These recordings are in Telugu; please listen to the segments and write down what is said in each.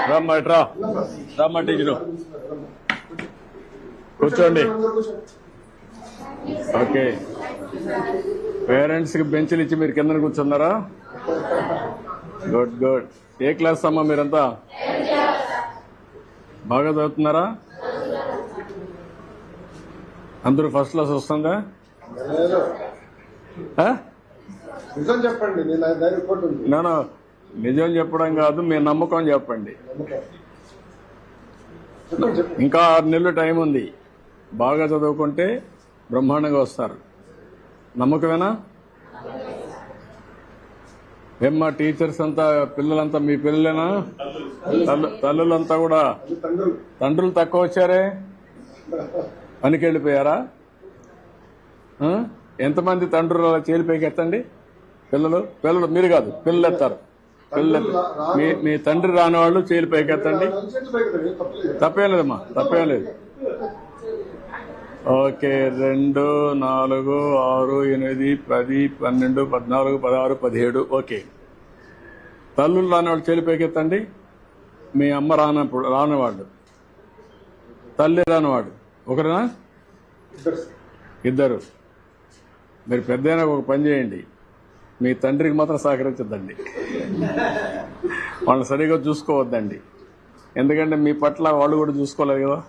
రమ్మా ఇట్రా రమ్మా టీచరు కూర్చోండి. ఓకే, పేరెంట్స్ కి బెంచ్లు ఇచ్చి మీరు కింద కూర్చున్నారా? Good good. ఏ క్లాస్ అమ్మా మీరంతా? బాగా చదువుతున్నారా? అందరూ ఫస్ట్ క్లాస్ వస్తుందా? చెప్పండి. నేను నిజం చెప్పడం కాదు, మీ నమ్మకం చెప్పండి. ఇంకా 6 నెలలు టైం ఉంది. బాగా చదువుకుంటే బ్రహ్మాండంగా వస్తారు. నమ్మకమేనా? ఏమ్మా టీచర్స్ అంతా పిల్లలంతా మీ పిల్లలేనా? తల్లులంతా కూడా తండ్రులు తక్కువ వచ్చారే, పనికి వెళ్ళిపోయారా? ఎంతమంది తండ్రులు అలా చేలిపోయి ఎత్తండి. పిల్లలు మీరు కాదు, పిల్లలు ఎత్తారు. మీ తండ్రి రాని వాళ్ళు చేలి పైకెత్తండి. తప్పేం లేదమ్మా, తప్పేం లేదు. ఓకే, 2, 4, 6, 8, 10, 12, 14, 16, 17. ఓకే, తల్లులు రాని వాళ్ళు చేలి పైకెత్తండి. మీ అమ్మ రానివాడు, తల్లి రానివాడు ఒకరేనా? ఇద్దరు. మీరు పెద్దయినా ఒక పని చేయండి, మీ తండ్రికి మాత్రం సహకరించద్దండి, వాళ్ళని సరిగా చూసుకోవద్దండి. ఎందుకంటే మీ పట్ల వాళ్ళు కూడా చూసుకోలేదు కదా.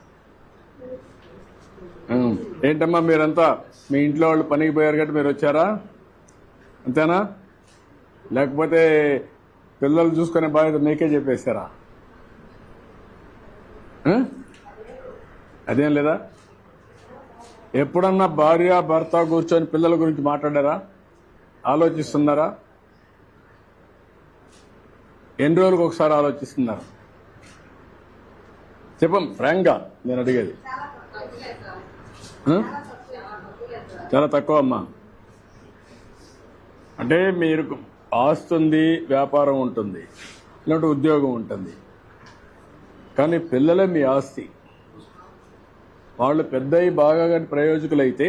ఏంటమ్మా మీరంతా మీ ఇంట్లో వాళ్ళు పనికి పోయారు కాబట్టి మీరు వచ్చారా? అంతేనా? లేకపోతే పిల్లలు చూసుకునే బాధ్యత మీకే చెప్పేశారా? అదేం లేదా? ఎప్పుడన్నా భార్య భర్త కూర్చొని పిల్లల గురించి మాట్లాడారా? ఆలోచిస్తున్నారా? ఎన్ని రోజులకు ఒకసారి ఆలోచిస్తున్నారు? చెప్పం ఫ్రాంక్గా, నేను అడిగేది. చాలా తక్కువ అమ్మా. అంటే మీరు ఆస్తుంది, వ్యాపారం ఉంటుంది, ఇలాంటి ఉద్యోగం ఉంటుంది, కానీ పిల్లలే మీ ఆస్తి. వాళ్ళు పెద్దయి బాగా ప్రయోజకులైతే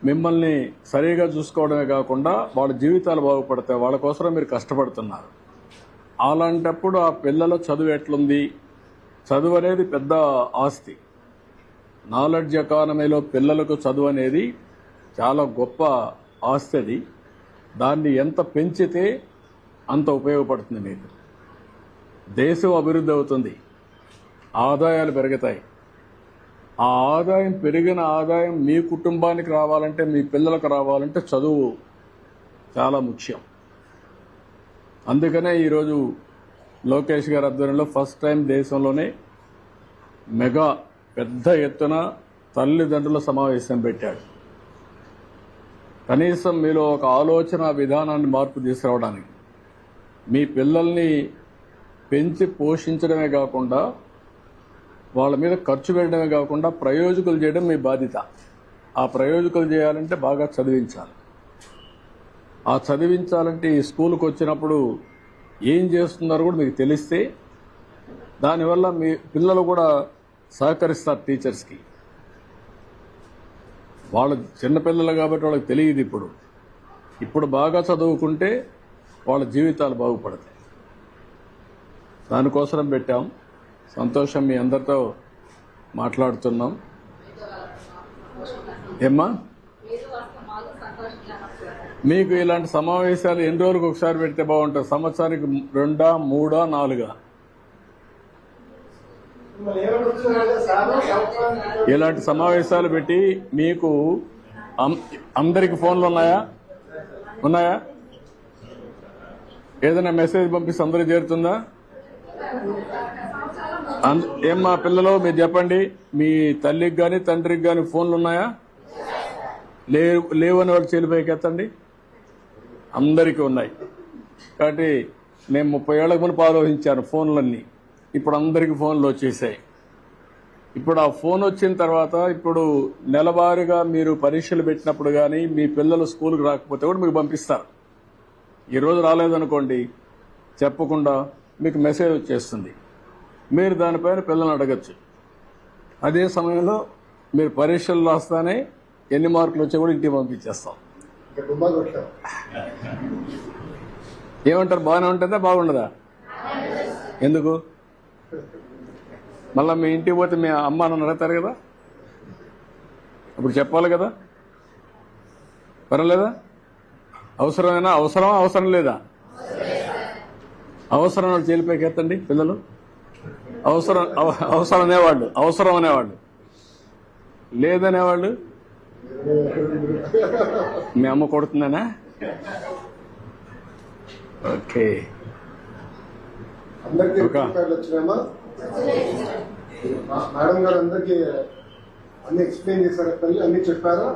మిమ్మల్ని సరిగా చూసుకోవడమే కాకుండా వాళ్ళ జీవితాలు బాగుపడతాయి. వాళ్ళ కోసం మీరు కష్టపడుతున్నారు. అలాంటప్పుడు ఆ పిల్లల చదువు ఎట్లుంది? చదువు అనేది పెద్ద ఆస్తి. నాలెడ్జ్ ఎకానమీలో పిల్లలకు చదువు అనేది చాలా గొప్ప ఆస్తి. అది దాన్ని ఎంత పెంచితే అంత ఉపయోగపడుతుంది మీకు. దేశం అభివృద్ధి అవుతుంది, ఆదాయాలు పెరుగుతాయి. ఆ ఆదాయం, పెరిగిన ఆదాయం మీ కుటుంబానికి రావాలంటే, మీ పిల్లలకు రావాలంటే చదువు చాలా ముఖ్యం. అందుకనే ఈరోజు లోకేష్ గారి ఆధ్వర్యంలో ఫస్ట్ టైం దేశంలోనే మెగా పెద్ద ఎత్తున తల్లిదండ్రుల సమావేశం పెట్టాడు. కనీసం మీలో ఒక ఆలోచన విధానాన్ని మార్పు తీసుకురావడానికి, మీ పిల్లల్ని పెంచి పోషించడమే కాకుండా వాళ్ళ మీద ఖర్చు పెట్టడమే కాకుండా ప్రయోజకులు చేయడం మీ బాధ్యత. ఆ ప్రయోజకులు చేయాలంటే బాగా చదివించాలి. ఆ చదివించాలంటే ఈ స్కూల్కి వచ్చినప్పుడు ఏం చేస్తున్నారో కూడా మీకు తెలిస్తే దానివల్ల మీ పిల్లలు కూడా సహకరిస్తారు టీచర్స్కి. వాళ్ళు చిన్నపిల్లలు కాబట్టి వాళ్ళకి తెలియదు. ఇప్పుడు బాగా చదువుకుంటే వాళ్ళ జీవితాలు బాగుపడతాయి. దానికోసం పెట్టాం. సంతోషం, మీ అందరితో మాట్లాడుతున్నాం. ఏమ్మా, మీకు ఇలాంటి సమావేశాలు ఎన్ని రోజులకు ఒకసారి పెడితే బాగుంటుంది? సంవత్సరానికి 2, 3, 4? ఇలాంటి సమావేశాలు పెట్టి మీకు అందరికి ఫోన్లు ఉన్నాయా? ఏదైనా మెసేజ్ పంపిస్తే అందరికి చేరుతుందా? ఏమ్మా పిల్లలు మీరు చెప్పండి, మీ తల్లికి కానీ తండ్రికి కానీ ఫోన్లు ఉన్నాయా? లేవని వాళ్ళు చేలిపైకి ఎత్తండి. అందరికీ ఉన్నాయి. కాబట్టి నేను 30 ఏళ్లకు మునుపు ఆలోచించాను ఫోన్లన్నీ. ఇప్పుడు అందరికీ ఫోన్లు వచ్చేసాయి. ఇప్పుడు ఆ ఫోన్ వచ్చిన తర్వాత ఇప్పుడు నెలవారీగా మీరు పరీక్షలు పెట్టినప్పుడు కానీ మీ పిల్లలు స్కూల్కి రాకపోతే కూడా మీకు పంపిస్తారు. ఈరోజు రాలేదనుకోండి, చెప్పకుండా మీకు మెసేజ్ వచ్చేస్తుంది. మీరు దానిపైన పిల్లల్ని అడగచ్చు. అదే సమయంలో మీరు పరీక్షలు రాస్తానే ఎన్ని మార్కులు వచ్చా కూడా ఇంటికి పంపించేస్తాం. ఏమంటారు? బాగానే ఉంటుందా, బాగుండదా? ఎందుకు? మళ్ళీ మీ ఇంటికి పోతే మీ అమ్మ నన్ను అడుగుతారు కదా, అప్పుడు చెప్పాలి కదా. పర్వాలేదా? అవసరమైనా అవసరం లేదా? అవసరం వాళ్ళు జైలుపైకి ఎత్తండి పిల్లలు. అవసరం అనేవాళ్ళు లేదనేవాళ్ళు మీ అమ్మ కొడుతుందనా? ఓకే. అందరికీ వచ్చినామా? మేడం గారు అందరికీ అన్ని ఎక్స్ప్లెయిన్ చేశారు, అన్ని చెప్పారా?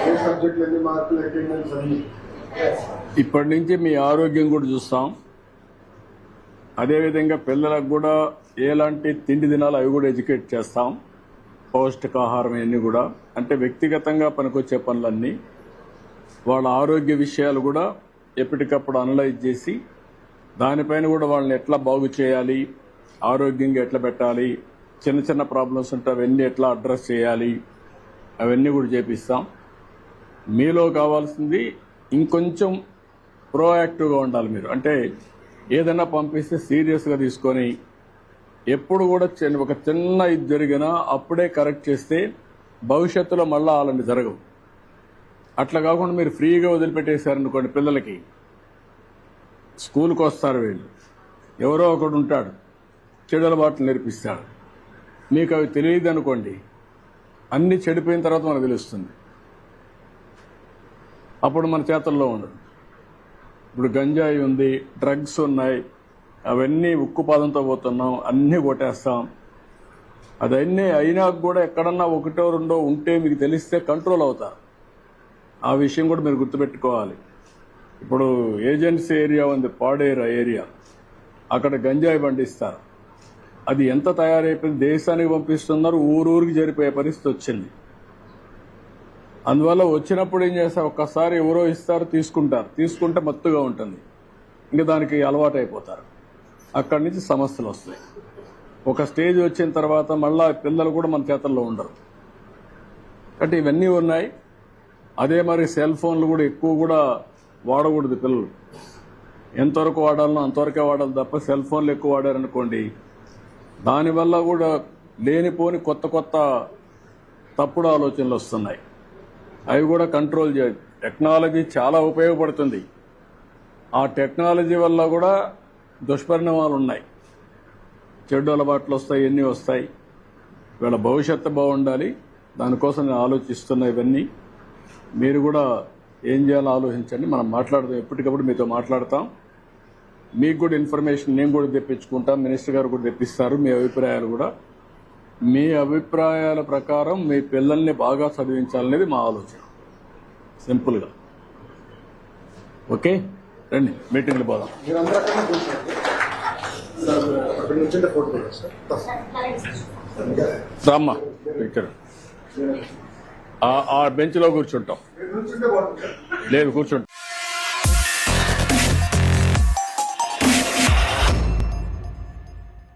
ఏ సబ్జెక్టులు ఎన్ని మార్కులు, అటెండెన్స్ అన్ని. ఇప్పటి నుంచి మీ ఆరోగ్యం కూడా చూస్తాం. అదేవిధంగా పిల్లలకు కూడా ఎలాంటి తిండి తినాలో అవి కూడా ఎడ్యుకేట్ చేస్తాం. పౌష్టికాహారం ఇవన్నీ కూడా, అంటే వ్యక్తిగతంగా పనికొచ్చే పనులన్నీ, వాళ్ళ ఆరోగ్య విషయాలు కూడా ఎప్పటికప్పుడు అనలైజ్ చేసి దానిపైన కూడా వాళ్ళని ఎట్లా బాగు చేయాలి, ఆరోగ్యంగా ఎట్లా పెట్టాలి, చిన్న చిన్న ప్రాబ్లమ్స్ ఉంటే అవన్నీ ఎట్లా అడ్రస్ చేయాలి, అవన్నీ కూడా చేపిస్తాం. మీలో కావాల్సింది ఇంకొంచెం ప్రోయాక్టివ్గా ఉండాలి మీరు. అంటే ఏదైనా పంపిస్తే సీరియస్గా తీసుకొని ఎప్పుడు కూడా ఒక చిన్న ఇది జరిగినా అప్పుడే కరెక్ట్ చేస్తే భవిష్యత్తులో మళ్ళీ అలాంటి జరగవు. అట్లా కాకుండా మీరు ఫ్రీగా వదిలిపెట్టేశారనుకోండి, పిల్లలకి స్కూల్కి వస్తారు వీళ్ళు, ఎవరో ఒకడు ఉంటాడు చెడు అలవాట్లు నేర్పిస్తాడు, మీకు అవి తెలియదు అనుకోండి, అన్ని చెడిపోయిన తర్వాత మనకు తెలుస్తుంది, అప్పుడు మన చేతుల్లో ఉండదు. ఇప్పుడు గంజాయి ఉంది, డ్రగ్స్ ఉన్నాయి, అవన్నీ ఉక్కుపాదంతో పోతున్నాం, అన్నీ కొట్టేస్తాం. అదన్నీ అయినా కూడా ఎక్కడన్నా ఒకటో రెండో ఉంటే మీకు తెలిస్తే కంట్రోల్ అవుతారు. ఆ విషయం కూడా మీరు గుర్తుపెట్టుకోవాలి. ఇప్పుడు ఏజెన్సీ ఏరియా ఉంది, పాడేరు ఏరియా, అక్కడ గంజాయి పండిస్తారు. అది ఎంత తయారైపోయింది, దేశానికి పంపిస్తున్నారు, ఊరూరికి జరిపోయే పరిస్థితి వచ్చింది. అందువల్ల వచ్చినప్పుడు ఏం చేస్తారు, ఒక్కసారి ఎవరో ఇస్తారు, తీసుకుంటే మత్తుగా ఉంటుంది, ఇంకా దానికి అలవాటు అయిపోతారు. అక్కడి నుంచి సమస్యలు వస్తాయి. ఒక స్టేజ్ వచ్చిన తర్వాత మళ్ళా పిల్లలు కూడా మన చేతుల్లో ఉండరు. కాబట్టి ఇవన్నీ ఉన్నాయి. అదే మరి సెల్ ఫోన్లు కూడా ఎక్కువ కూడా వాడకూడదు పిల్లలు. ఎంతవరకు వాడాలనో అంతవరకే వాడాలి తప్ప సెల్ ఫోన్లు ఎక్కువ వాడారనుకోండి, దానివల్ల కూడా లేనిపోని కొత్త తప్పుడు ఆలోచనలు వస్తున్నాయి. అవి కూడా కంట్రోల్ చేయాలి. టెక్నాలజీ చాలా ఉపయోగపడుతుంది. ఆ టెక్నాలజీ వల్ల కూడా దుష్పరిణామాలు ఉన్నాయి, చెడు అలవాట్లు వస్తాయి, ఎన్ని వస్తాయి. వీళ్ళ భవిష్యత్తు బాగుండాలి, దానికోసం నేను ఆలోచిస్తున్నా. ఇవన్నీ మీరు కూడా ఏం చేయాలో ఆలోచించండి. మనం మాట్లాడదాం, ఎప్పటికప్పుడు మీతో మాట్లాడతాం. మీకు కూడా ఇన్ఫర్మేషన్ నేను కూడా తెప్పించుకుంటాం, మినిస్టర్ గారు కూడా తెప్పిస్తారు. మీ అభిప్రాయాలు కూడా, మీ అభిప్రాయాల ప్రకారం మీ పిల్లల్ని బాగా చదివించాలనేది మా ఆలోచన, సింపుల్గా. ఓకే, రండి మీటింగ్లు పోదాం. రామ్మా, ఇక్కడ ఆ బెంచ్లో కూర్చుంటాం. లేదు, కూర్చుంటాం.